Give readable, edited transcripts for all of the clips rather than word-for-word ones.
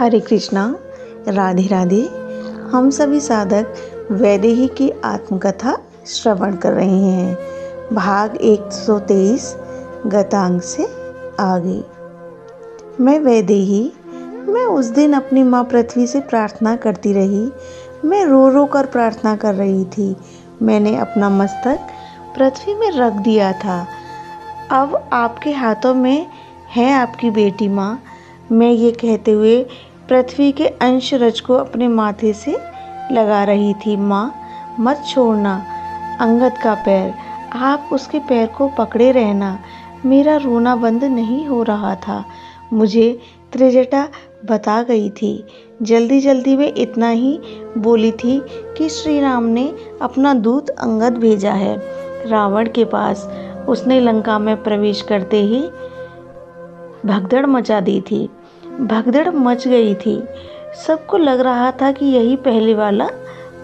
हरे कृष्णा, राधे राधे। हम सभी साधक वैदेही की आत्मकथा श्रवण कर रहे हैं। भाग 123 गतांग से आगे। मैं वैदेही, मैं उस दिन अपनी माँ पृथ्वी से प्रार्थना करती रही। मैं रो रो कर प्रार्थना कर रही थी। मैंने अपना मस्तक पृथ्वी में रख दिया था। अब आपके हाथों में है आपकी बेटी माँ। मैं ये कहते हुए पृथ्वी के अंश रज को अपने माथे से लगा रही थी। माँ, मत छोड़ना अंगद का पैर, आप उसके पैर को पकड़े रहना। मेरा रोना बंद नहीं हो रहा था। मुझे त्रिजटा बता गई थी। जल्दी जल्दी में इतना ही बोली थी कि श्री राम ने अपना दूत अंगद भेजा है रावण के पास। उसने लंका में प्रवेश करते ही भगदड़ मचा दी थी। भगदड़ मच गई थी। सबको लग रहा था कि यही पहले वाला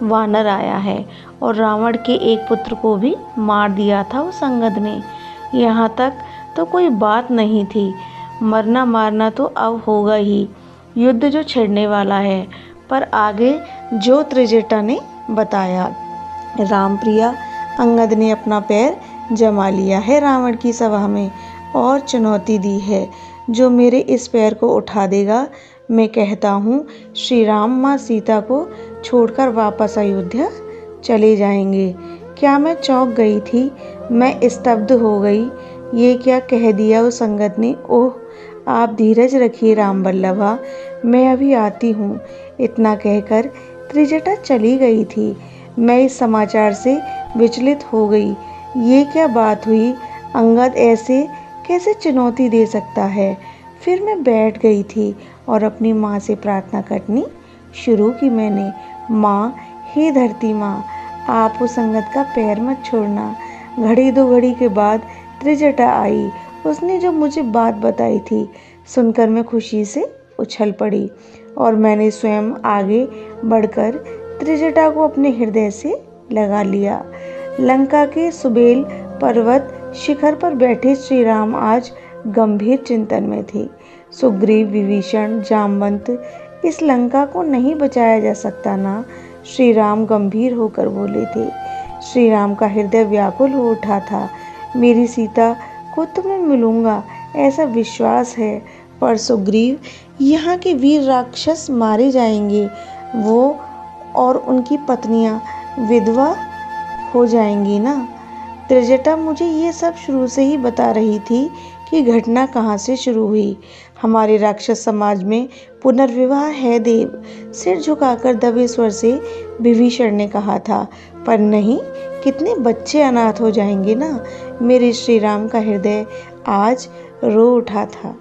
वानर आया है और रावण के एक पुत्र को भी मार दिया था उस अंगद ने। यहाँ तक तो कोई बात नहीं थी। मरना मारना तो अब होगा ही, युद्ध जो छिड़ने वाला है। पर आगे जो त्रिजटा ने बताया, रामप्रिया, अंगद ने अपना पैर जमा लिया है रावण की सभा में और चुनौती दी है, जो मेरे इस पैर को उठा देगा। मैं कहता हूँ श्री राम माँ सीता को छोड़कर वापस अयोध्या चले जाएंगे। क्या मैं चौंक गई थी, मैं स्तब्ध हो गई। ये क्या कह दिया उस अंगद ने। ओह, आप धीरज रखिए राम बल्लभा, मैं अभी आती हूँ। इतना कहकर त्रिजटा चली गई थी। मैं इस समाचार से विचलित हो गई। ये क्या बात हुई, अंगद ऐसे कैसे चुनौती दे सकता है। फिर मैं बैठ गई थी और अपनी माँ से प्रार्थना करनी शुरू की। मैंने, माँ, हे धरती माँ, आप उस अंगद का पैर मत छोड़ना। घड़ी दो घड़ी के बाद त्रिजटा आई। उसने जो मुझे बात बताई थी सुनकर मैं खुशी से उछल पड़ी और मैंने स्वयं आगे बढ़कर त्रिजटा को अपने हृदय से लगा लिया। लंका के सुबेल पर्वत शिखर पर बैठे श्री राम आज गंभीर चिंतन में थे। सुग्रीव, विभीषण, जामवंत, इस लंका को नहीं बचाया जा सकता ना, श्री राम गंभीर होकर बोले थे। श्री राम का हृदय व्याकुल हो उठा था। मेरी सीता को तो मैं मिलूंगा, ऐसा विश्वास है, पर सुग्रीव, यहाँ के वीर राक्षस मारे जाएंगे। वो और उनकी पत्नियाँ विधवा हो जाएंगी ना। त्रिजटा मुझे ये सब शुरू से ही बता रही थी कि घटना कहाँ से शुरू हुई। हमारे राक्षस समाज में पुनर्विवाह है देव, सिर झुकाकर दबे स्वर से विभीषण ने कहा था। पर नहीं, कितने बच्चे अनाथ हो जाएंगे ना। मेरे श्री राम का हृदय आज रो उठा था।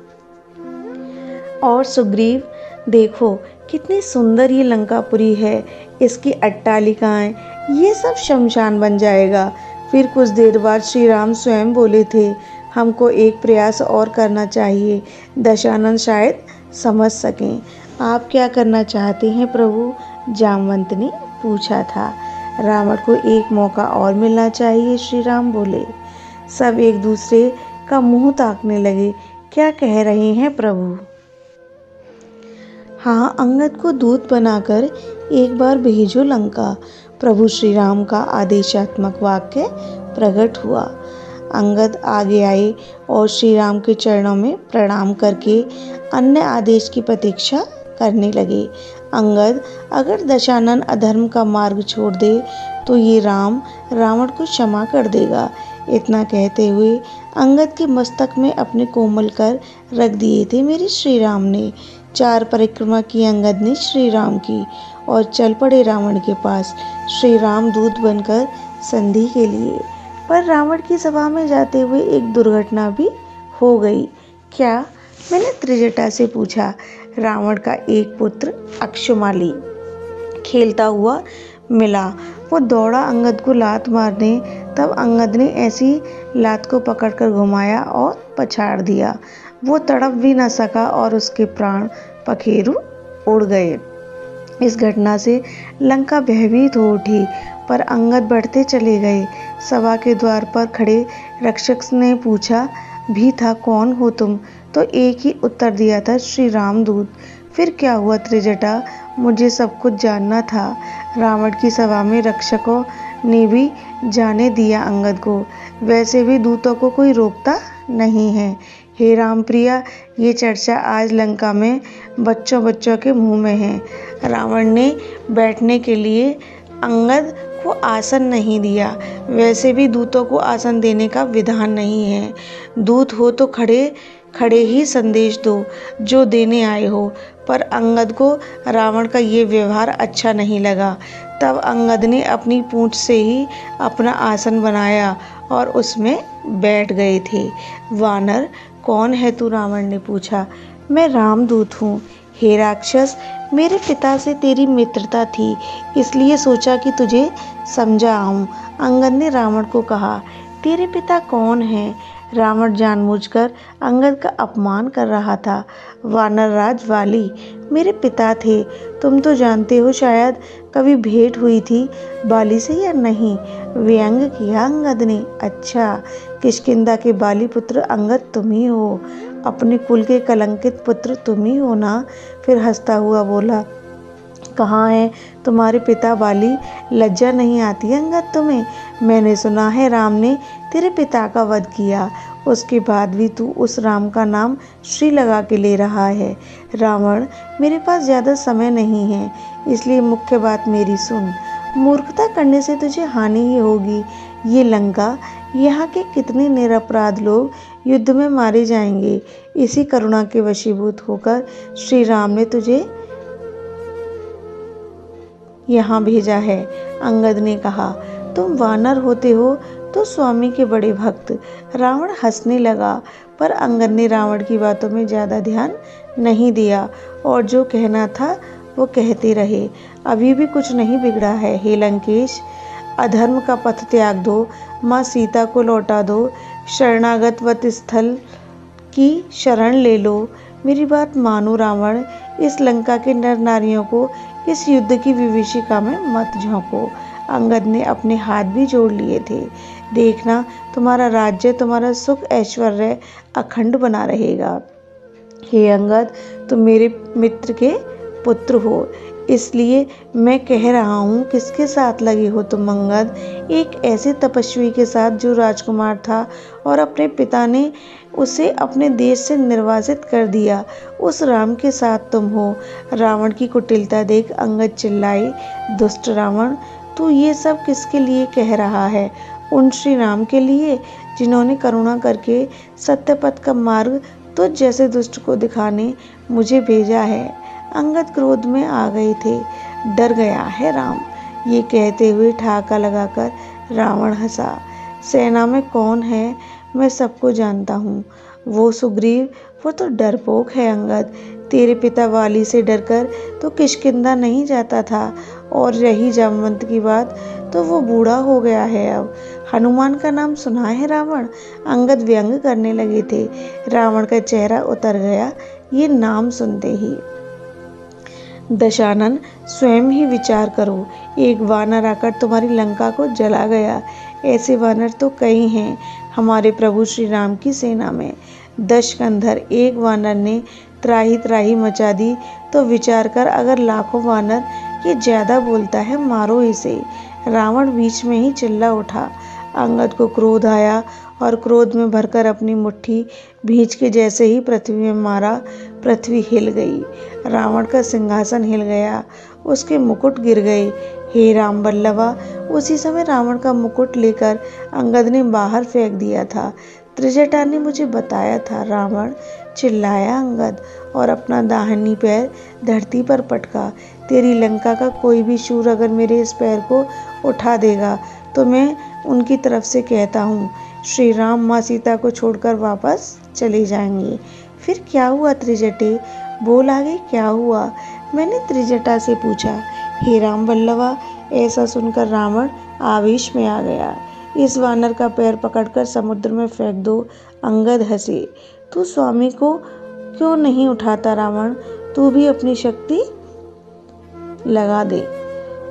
और सुग्रीव, देखो कितनी सुंदर ये लंकापुरी है, इसकी अट्टालिकाएं, ये सब शमशान बन जाएगा। फिर कुछ देर बाद श्री राम स्वयं बोले थे, हमको एक प्रयास और करना चाहिए, दशानन शायद समझ सकें। आप क्या करना चाहते हैं प्रभु, जामवंत ने पूछा था। रावण को एक मौका और मिलना चाहिए, श्री राम बोले। सब एक दूसरे का मुंह ताकने लगे। क्या कह रहे हैं प्रभु। हाँ, अंगद को दूत बनाकर एक बार भेजो लंका। प्रभु श्री राम का आदेशात्मक वाक्य प्रकट हुआ। अंगद आगे आए और श्री राम के चरणों में प्रणाम करके अन्य आदेश की प्रतीक्षा करने लगे। अंगद, अगर दशानन अधर्म का मार्ग छोड़ दे तो ये राम रावण को क्षमा कर देगा। इतना कहते हुए अंगद के मस्तक में अपने कोमल कर रख दिए थे मेरे श्री राम ने। 4 परिक्रमा की अंगद ने श्री राम की और चल पड़े रावण के पास, श्री राम दूत बनकर संधि के लिए। पर रावण की सभा में जाते हुए एक दुर्घटना भी हो गई। क्या, मैंने त्रिजटा से पूछा। रावण का एक पुत्र अक्षमाली खेलता हुआ मिला। वो दौड़ा अंगद को लात मारने, तब अंगद ने ऐसी लात को पकड़कर घुमाया और पछाड़ दिया। वो तड़प भी न सका और उसके प्राण पखेरु उड़ गए। इस घटना से लंका भयभीत हो उठी, पर अंगद बढ़ते चले गए। सभा के द्वार पर खड़े रक्षक ने पूछा भी था, कौन हो तुम? तो एक ही उत्तर दिया था, श्री रामदूत। फिर क्या हुआ त्रिजटा? मुझे सब कुछ जानना था। रावण की सभा में रक्षकों ने भी जाने दिया अंगद को। वैसे भी दूतों को कोई रोकता नहीं है। हे रामप्रिया, ये चर्चा आज लंका में बच्चों बच्चों के मुंह में है। रावण ने बैठने के लिए अंगद को आसन नहीं दिया। वैसे भी दूतों को आसन देने का विधान नहीं है। दूत हो तो खड़े खड़े ही संदेश दो जो देने आए हो। पर अंगद को रावण का ये व्यवहार अच्छा नहीं लगा। तब अंगद ने अपनी पूंछ से ही अपना आसन बनाया और उसमें बैठ गए थे। वानर, कौन है तू? रावण ने पूछा। मैं रामदूत हूँ। हे राक्षस, मेरे पिता से तेरी मित्रता थी, इसलिए सोचा कि तुझे समझा आऊं। अंगद ने रावण को कहा। तेरे पिता कौन हैं? रावण जानबूझकर अंगद का अपमान कर रहा था। वानरराज वाली मेरे पिता थे। तुम तो जानते हो, शायद कभी भेंट हुई थी बाली से या नहीं? व्यंग किया अंगद ने। अच्छा, किष्किंधा के बाली पुत्र अंगद तुम ही हो। अपने कुल के कलंकित पुत्र तुम ही हो ना? फिर हंसता हुआ बोला, कहाँ है तुम्हारे पिता बाली? लज्जा नहीं आती अंगद तुम्हें? मैंने सुना है राम ने तेरे पिता का वध किया। उसके बाद भी तू उस राम का नाम श्री लगा के ले रहा है। रावण, मेरे पास ज़्यादा समय नहीं है, इसलिए मुख्य बात मेरी सुन। मूर्खता करने से तुझे हानि ही होगी। ये लंका, यहाँ के कितने निरपराध लोग युद्ध में मारे जाएंगे। इसी करुणा के वशीभूत होकर श्री राम ने तुझे यहाँ भेजा है। अंगद ने कहा, तुम वानर होते हो तो स्वामी के बड़े भक्त। रावण हंसने लगा, पर अंगद ने रावण की बातों में ज़्यादा ध्यान नहीं दिया और जो कहना था वो कहते रहे। अभी भी कुछ नहीं बिगड़ा है। हे लंकेश, अधर्म का पथ त्याग दो, माँ सीता को लौटा दो, शरणागत वत स्थल की शरण ले लो। मेरी बात मानो रावण, इस लंका के नर नारियों को इस युद्ध की विभीषिका में मत झोंको। अंगद ने अपने हाथ भी जोड़ लिए थे। देखना, तुम्हारा राज्य, तुम्हारा सुख ऐश्वर्य अखंड बना रहेगा। हे अंगद, तुम मेरे मित्र के पुत्र हो, इसलिए मैं कह रहा हूँ, किसके साथ लगे हो तुम अंगद? एक ऐसे तपस्वी के साथ जो राजकुमार था और अपने पिता ने उसे अपने देश से निर्वासित कर दिया। उस राम के साथ तुम हो। रावण की कुटिलता देख अंगद चिल्लाए, दुष्ट रावण, तू ये सब किसके लिए कह रहा है? उन श्री राम के लिए जिन्होंने करुणा करके सत्य पथ का मार्ग तुझ जैसे दुष्ट को दिखाने मुझे भेजा है। अंगद क्रोध में आ गए थे। डर गया है राम। ये कहते हुए ठहाका लगाकर रावण हंसा। सेना में कौन है? मैं सबको जानता हूँ। वो सुग्रीव, वो तो डरपोक है अंगद। तेरे पिता वाली से डरकर तो किष्किंधा नहीं जाता था, और रही जामवंत की बात, तो वो बूढ़ा हो गया है अब। हनुमान का नाम सुना है रावण? अंगद व्यंग करने लगे थे। रावण का चेहरा उतर गया ये नाम सुनते ही। दशानन, स्वयं ही विचार करो। एक वानर आकर तुम्हारी लंका को जला गया। ऐसे वानर तो कई हैं हमारे प्रभु श्री राम की सेना में। दशकंधर एक वानर ने त्राही त्राही मचा दी, तो विचार कर, अगर लाखों वानर, ये ज्यादा बोलता है, मारो इसे। रावण बीच में ही चिल्ला उठा। अंगद को क्रोध आया और क्रोध में भरकर अपनी मुट्ठी भींच के जैसे ही पृथ्वी में मारा, पृथ्वी हिल गई। रावण का सिंहासन हिल गया, उसके मुकुट गिर गए। हे राम बल्लभा, उसी समय रावण का मुकुट लेकर अंगद ने बाहर फेंक दिया था। त्रिजटा ने मुझे बताया था। रावण चिल्लाया अंगद और अपना दाहिनी पैर धरती पर पटका। तेरी लंका का कोई भी शूर अगर मेरे इस पैर को उठा देगा तो मैं उनकी तरफ से कहता हूँ, श्री राम माँ सीता को छोड़कर वापस चले जाएंगे। फिर क्या हुआ त्रिजटे? बोल आगे, क्या हुआ? मैंने त्रिजटा से पूछा। हे राम बल्लभा, ऐसा सुनकर रावण आवेश में आ गया। इस वानर का पैर पकड़कर समुद्र में फेंक दो। अंगद हंसे। तू स्वामी को क्यों नहीं उठाता रावण? तू भी अपनी शक्ति लगा दे।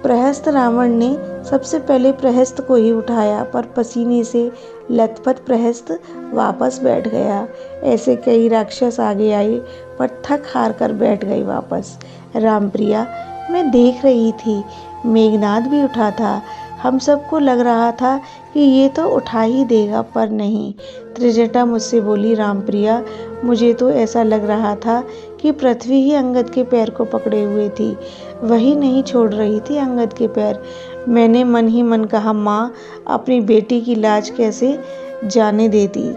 प्रहस्त रावण ने सबसे पहले प्रहस्त को ही उठाया, पर पसीने से लथपथ प्रहस्त वापस बैठ गया। ऐसे कई राक्षस आगे आए, पर थक हार कर बैठ गए वापस। रामप्रिया, मैं देख रही थी, मेघनाद भी उठा था। हम सबको लग रहा था कि ये तो उठा ही देगा, पर नहीं। त्रिजटा मुझसे बोली, रामप्रिया, मुझे तो ऐसा लग रहा था कि पृथ्वी ही अंगद के पैर को पकड़े हुए थी, वही नहीं छोड़ रही थी अंगद के पैर। मैंने मन ही मन कहा, माँ, अपनी बेटी की लाज कैसे जाने देती।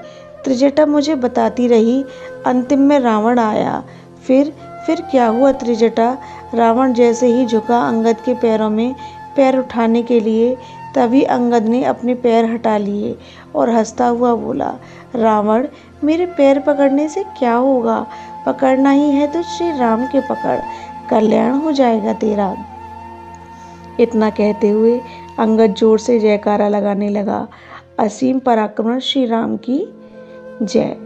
त्रिजटा मुझे बताती रही। अंतिम में रावण आया। फिर क्या हुआ त्रिजटा? रावण जैसे ही झुका अंगद के पैरों में पैर उठाने के लिए, तभी अंगद ने अपने पैर हटा लिए और हंसता हुआ बोला, रावण, मेरे पैर पकड़ने से क्या होगा? पकड़ना ही है तो श्री राम के पकड़, कल्याण हो जाएगा तेरा। इतना कहते हुए अंगद जोर से जयकारा लगाने लगा, असीम पराक्रम श्री राम की जय,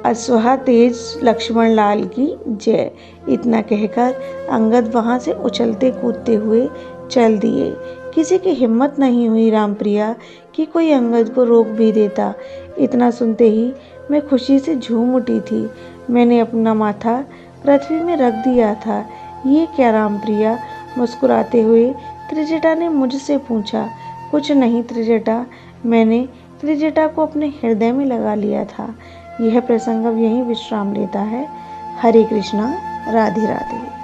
अश्वहा तेज लक्ष्मण लाल की जय। इतना कहकर अंगद वहां से उछलते कूदते हुए चल दिए। किसी की हिम्मत नहीं हुई रामप्रिया कि कोई अंगद को रोक भी देता। इतना सुनते ही मैं खुशी से झूम उठी थी। मैंने अपना माथा पृथ्वी में रख दिया था। ये क्या रामप्रिया? मुस्कुराते हुए त्रिजटा ने मुझसे पूछा। कुछ नहीं त्रिजटा, मैंने त्रिजटा को अपने हृदय में लगा लिया था। यह प्रसंग अब यहीं विश्राम लेता है। हरे कृष्णा, राधे राधे।